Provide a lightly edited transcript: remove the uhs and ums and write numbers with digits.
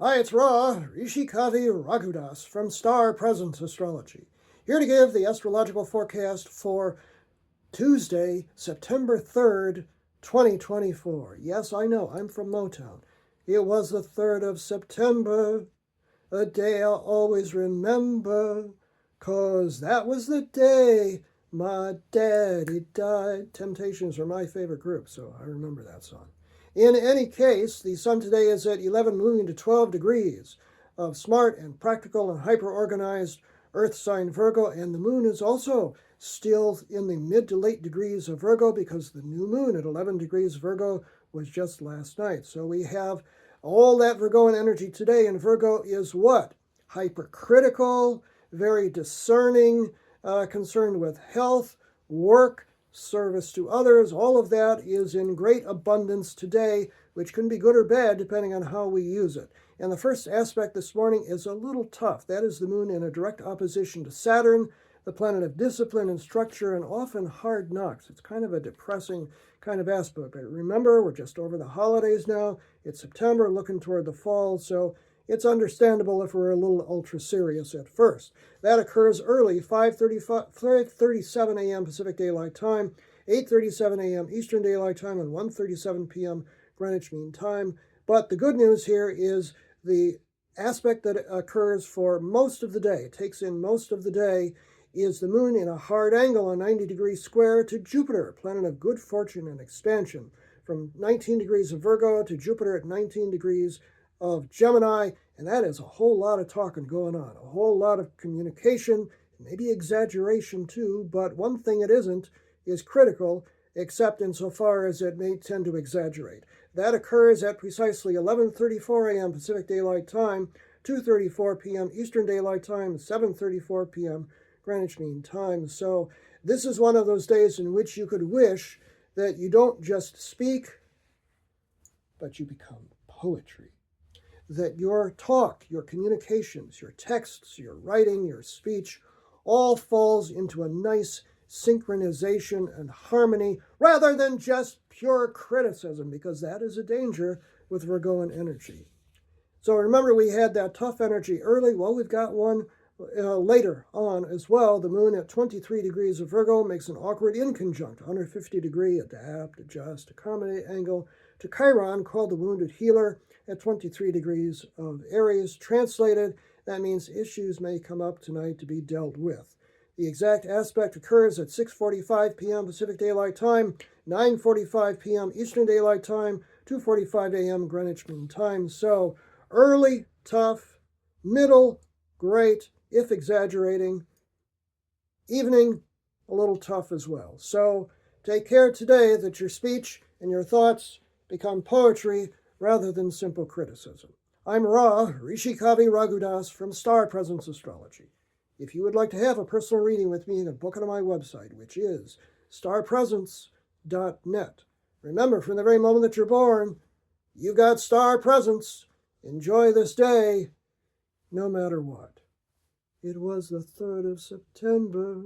Hi, it's Ra, Rishikavi Raghudas from Star Presence Astrology, here to give the astrological forecast for Tuesday, September 3rd, 2024. Yes, I know, I'm from Motown. It was the 3rd of September, a day I'll always remember, 'cause that was the day my daddy died. Temptations are my favorite group, so I remember that song. In any case, the sun today is at 11 moving to 12 degrees of smart and practical and hyper-organized earth sign Virgo, and the moon is also still in the mid to late degrees of Virgo because the new moon at 11 degrees Virgo was just last night. So we have all that Virgoan energy today, and Virgo is what? Hypercritical, very discerning, concerned with health, work, service to others. All of that is in great abundance today, which can be good or bad depending on how we use it. And the first aspect this morning is a little tough. That is the moon in a direct opposition to Saturn, the planet of discipline and structure, and often hard knocks. It's kind of a depressing kind of aspect. But remember, we're just over the holidays now. It's September, looking toward the fall, so it's understandable if we're a little ultra serious at first. That occurs early, 5:37 a.m. Pacific Daylight Time, 8:37 a.m. Eastern Daylight Time, and 1:37 p.m. Greenwich Mean Time. But the good news here is the aspect that occurs for most of the day, takes in most of the day, is the moon in a hard angle, a 90-degree square to Jupiter, planet of good fortune and expansion, from 19 degrees of Virgo to Jupiter at 19 degrees of Gemini, and that is a whole lot of talking going on, a whole lot of communication, maybe exaggeration too, but one thing it isn't is critical, except insofar as it may tend to exaggerate. That occurs at precisely 11:34 a.m. Pacific Daylight Time, 2:34 p.m. Eastern Daylight Time, 7:34 p.m. Greenwich Mean Time. So this is one of those days in which you could wish that you don't just speak, but you become poetry. That your talk, your communications, your texts, your writing, your speech, all falls into a nice synchronization and harmony rather than just pure criticism, because that is a danger with Virgoan energy. So remember, we had that tough energy early. Well, we've got one later on as well. The moon at 23 degrees of Virgo makes an awkward inconjunct, 150-degree adapt, adjust, accommodate angle to Chiron, called the wounded healer, at 23 degrees of Aries. Translated, that means issues may come up tonight to be dealt with. The exact aspect occurs at 6:45 p.m. Pacific Daylight Time, 9:45 p.m. Eastern Daylight Time, 2:45 a.m. Greenwich Mean Time. So early, tough, middle, great, if exaggerating, evening, a little tough as well. So take care today that your speech and your thoughts become poetry rather than simple criticism. I'm Ra, Rishikavi Raghudas from Star Presence Astrology. If you would like to have a personal reading with me, you can book it on my website, which is starpresence.net. Remember, from the very moment that you're born, you've got star presence. Enjoy this day, no matter what. It was the 3rd of September.